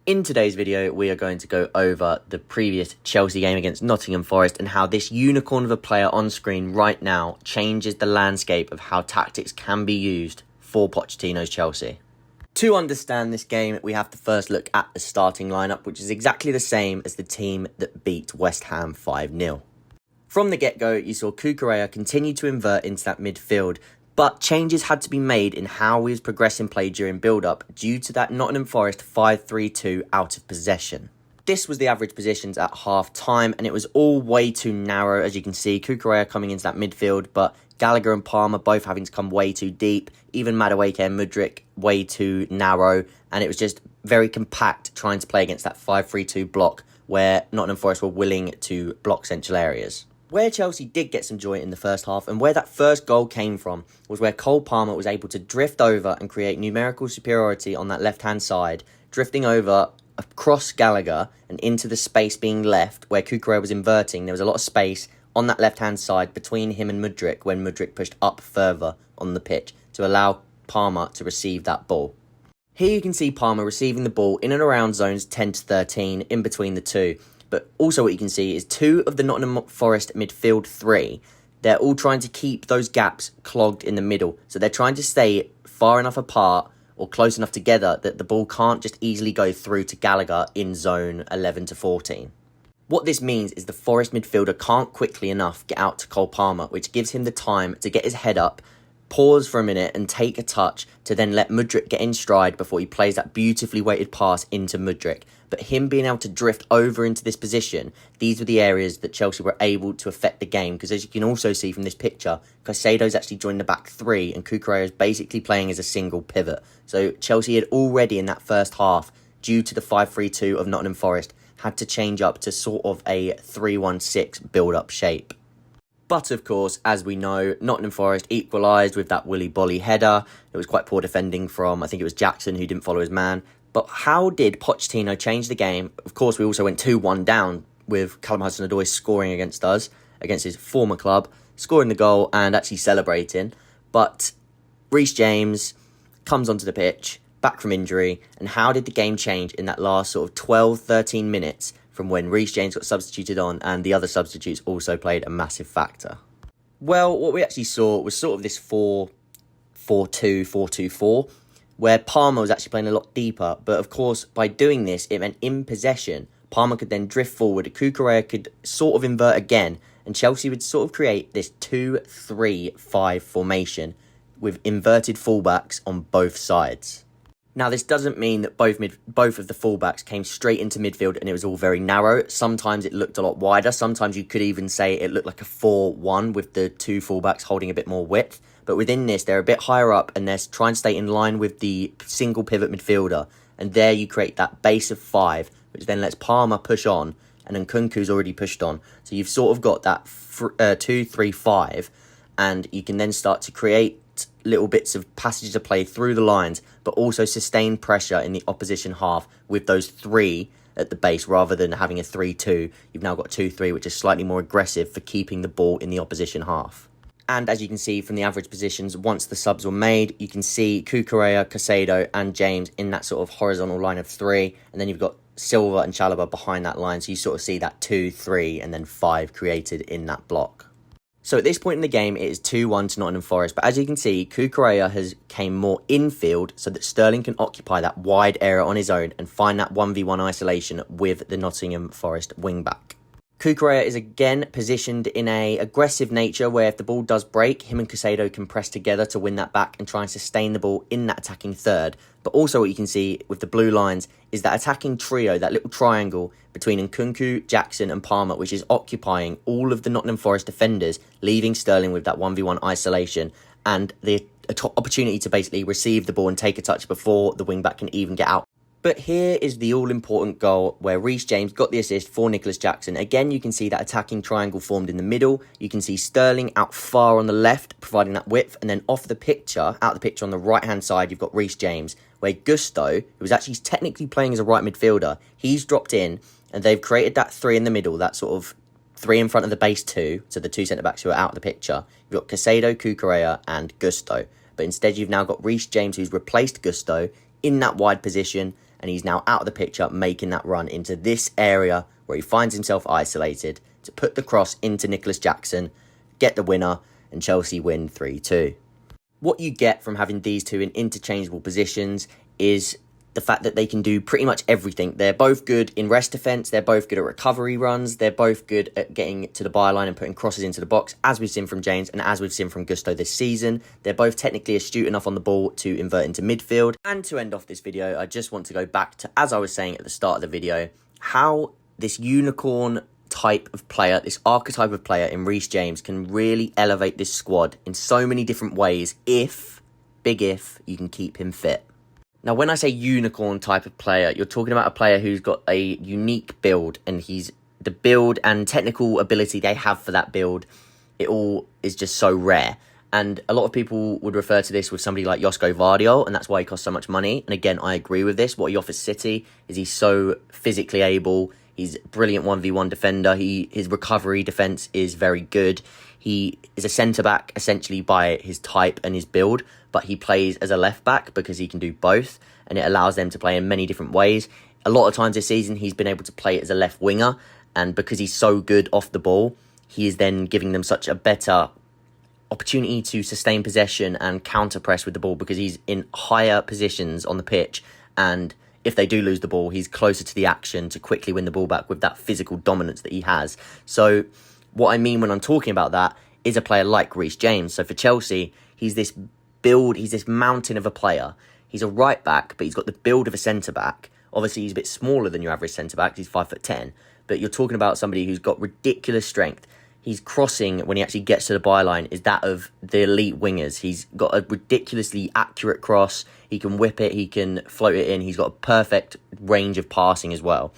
In today's video, we are going to go over the previous Chelsea game against Nottingham Forest and how this unicorn of a player on screen right now changes the landscape of how tactics can be used for Pochettino's Chelsea. To understand this game, we have to first look at the starting lineup, which is exactly the same as the team that beat West Ham 5-0. From the get-go, you saw Cucurella continue to invert into that midfield, but changes had to be made in how he was progressing play during build-up due to that Nottingham Forest 5-3-2 out of possession. This was the average positions at half-time, and it was all way too narrow, as you can see. Cucurella coming into that midfield, but Gallagher and Palmer both having to come way too deep. Even Madueke and Mudryk way too narrow, and it was just very compact trying to play against that 5-3-2 block where Nottingham Forest were willing to block central areas. Where Chelsea did get some joy in the first half and where that first goal came from was where Cole Palmer was able to drift over and create numerical superiority on that left-hand side, drifting over across Gallagher and into the space being left where Cucurella was inverting. There was a lot of space on that left-hand side between him and Mudryk when Mudryk pushed up further on the pitch to allow Palmer to receive that ball. Here you can see Palmer receiving the ball in and around zones 10 to 13 in between the two. But also what you can see is two of the Nottingham Forest midfield three, they're all trying to keep those gaps clogged in the middle. So they're trying to stay far enough apart or close enough together that the ball can't just easily go through to Gallagher in zone 11 to 14. What this means is the Forest midfielder can't quickly enough get out to Cole Palmer, which gives him the time to get his head up, pause for a minute and take a touch to then let Mudryk get in stride before he plays that beautifully weighted pass into Mudryk. But him being able to drift over into this position, these were the areas that Chelsea were able to affect the game. Because as you can also see from this picture, Caicedo's actually joined the back three and Cucurella is basically playing as a single pivot. So Chelsea had already in that first half, due to the 5-3-2 of Nottingham Forest, had to change up to sort of a 3-1-6 build-up shape. But of course, as we know, Nottingham Forest equalised with that Willy Bolly header. It was quite poor defending from, I think it was Jackson who didn't follow his man. But how did Pochettino change the game? Of course, we also went 2-1 down with Callum Hudson-Odoi scoring against us, against his former club, scoring the goal and actually celebrating. But Reece James comes onto the pitch, back from injury, and how did the game change in that last sort of 12-13 minutes from when Reece James got substituted on and the other substitutes also played a massive factor? Well, what we actually saw was sort of this 4-4-2, 4-2-4, where Palmer was actually playing a lot deeper. But of course, by doing this, it meant in possession, Palmer could then drift forward, Cucurella could sort of invert again, and Chelsea would sort of create this 2-3-5 formation with inverted fullbacks on both sides. Now, this doesn't mean that both of the fullbacks came straight into midfield and it was all very narrow. Sometimes it looked a lot wider. Sometimes you could even say it looked like a 4-1 with the two fullbacks holding a bit more width. But within this, they're a bit higher up and they're trying to stay in line with the single pivot midfielder. And there you create that base of 5, which then lets Palmer push on. And then Nkunku's already pushed on. So you've sort of got that 2-3-5. And you can then start to create little bits of passages of play through the lines, but also sustain pressure in the opposition half with those 3 at the base rather than having a 3-2. You've now got 2-3, which is slightly more aggressive for keeping the ball in the opposition half. And as you can see from the average positions, once the subs were made, you can see Cucurella, Caicedo and James in that sort of horizontal line of 3. And then you've got Silva and Chalobah behind that line. So you sort of see that 2, 3 and then 5 created in that block. So at this point in the game, it is 2-1 to Nottingham Forest. But as you can see, Cucurella has came more infield so that Sterling can occupy that wide area on his own and find that 1v1 isolation with the Nottingham Forest wing-back. Cucurella is again positioned in a aggressive nature where if the ball does break, him and Caicedo can press together to win that back and try and sustain the ball in that attacking third. But also what you can see with the blue lines is that attacking trio, that little triangle between Nkunku, Jackson and Palmer, which is occupying all of the Nottingham Forest defenders, leaving Sterling with that 1v1 isolation and the opportunity to basically receive the ball and take a touch before the wing-back can even get out. But here is the all-important goal where Reece James got the assist for Nicholas Jackson. Again, you can see that attacking triangle formed in the middle. You can see Sterling out far on the left, providing that width. And then off the picture, out the picture on the right-hand side, you've got Reece James, where Gusto, who was actually technically playing as a right midfielder, he's dropped in and they've created that 3 in the middle, that sort of 3 in front of the base 2, so the 2 centre-backs who are out of the picture. You've got Caicedo, Cucurella and Gusto. But instead, you've now got Reece James, who's replaced Gusto in that wide position. and he's now out of the picture, making that run into this area where he finds himself isolated to put the cross into Nicholas Jackson, get the winner, and Chelsea win 3-2. What you get from having these two in interchangeable positions is the fact that they can do pretty much everything. They're both good in rest defence, they're both good at recovery runs, they're both good at getting to the byline and putting crosses into the box, as we've seen from James and as we've seen from Gusto this season. They're both technically astute enough on the ball to invert into midfield. And to end off this video, I just want to go back to, as I was saying at the start of the video, how this unicorn type of player, this archetype of player in Reece James can really elevate this squad in so many different ways if, big if, you can keep him fit. Now, when I say unicorn type of player, you're talking about a player who's got a unique build, and he's the build and technical ability they have for that build, it all is just so rare. And a lot of people would refer to this with somebody like Josko Vardiol, and that's why he costs so much money. And again, I agree with this. What he offers City is he's so physically able. He's a brilliant 1v1 defender. His recovery defence is very good. He is a centre-back, essentially, by his type and his build, but he plays as a left-back because he can do both, and it allows them to play in many different ways. A lot of times this season, he's been able to play as a left winger, and because he's so good off the ball, he is then giving them such a better opportunity to sustain possession and counter-press with the ball because he's in higher positions on the pitch, and if they do lose the ball, he's closer to the action to quickly win the ball back with that physical dominance that he has. So what I mean when I'm talking about that is a player like Reece James. So for Chelsea, he's this build, he's this mountain of a player. He's a right back, but he's got the build of a centre back. Obviously, he's a bit smaller than your average centre back. He's 5'10", but you're talking about somebody who's got ridiculous strength. He's crossing when he actually gets to the byline is that of the elite wingers. He's got a ridiculously accurate cross. He can whip it. He can float it in. He's got a perfect range of passing as well.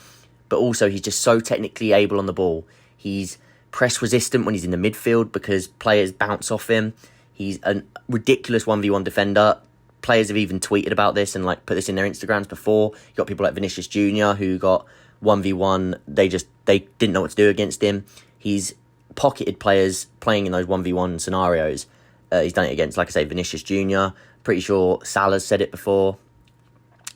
But also, he's just so technically able on the ball. He's press resistant when he's in the midfield because players bounce off him. He's a ridiculous 1v1 defender. Players have even tweeted about this and put this in their Instagrams before. You got people like Vinicius Jr. who got 1v1. They didn't know what to do against him. He's pocketed players playing in those 1v1 scenarios. He's done it against, like I say, Vinicius Jr. Pretty sure Salah's said it before.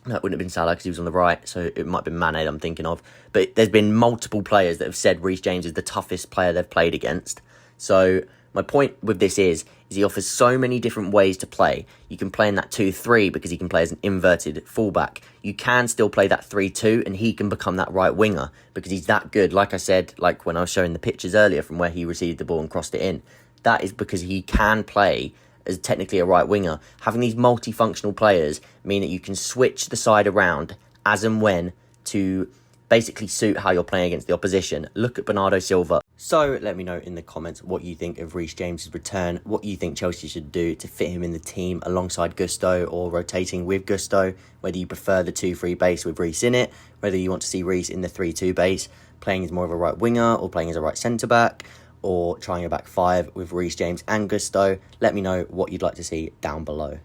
No, it wouldn't have been Salah because he was on the right, so it might have been Mane I'm thinking of. But there's been multiple players that have said Reece James is the toughest player they've played against. So my point with this is he offers so many different ways to play. You can play in that 2-3 because he can play as an inverted fullback. You can still play that 3-2 and he can become that right winger because he's that good. Like I said, like when I was showing the pictures earlier from where he received the ball and crossed it in. That is because he can play as technically a right winger. Having these multifunctional players mean that you can switch the side around as and when to basically suit how you're playing against the opposition. Look at Bernardo Silva. So let me know in the comments what you think of Reece James' return, what you think Chelsea should do to fit him in the team alongside Gusto or rotating with Gusto, whether you prefer the 2-3 base with Reece in it, whether you want to see Reece in the 3-2 base, playing as more of a right winger or playing as a right centre-back, or trying a back five with Reece James and Gusto. Let me know what you'd like to see down below.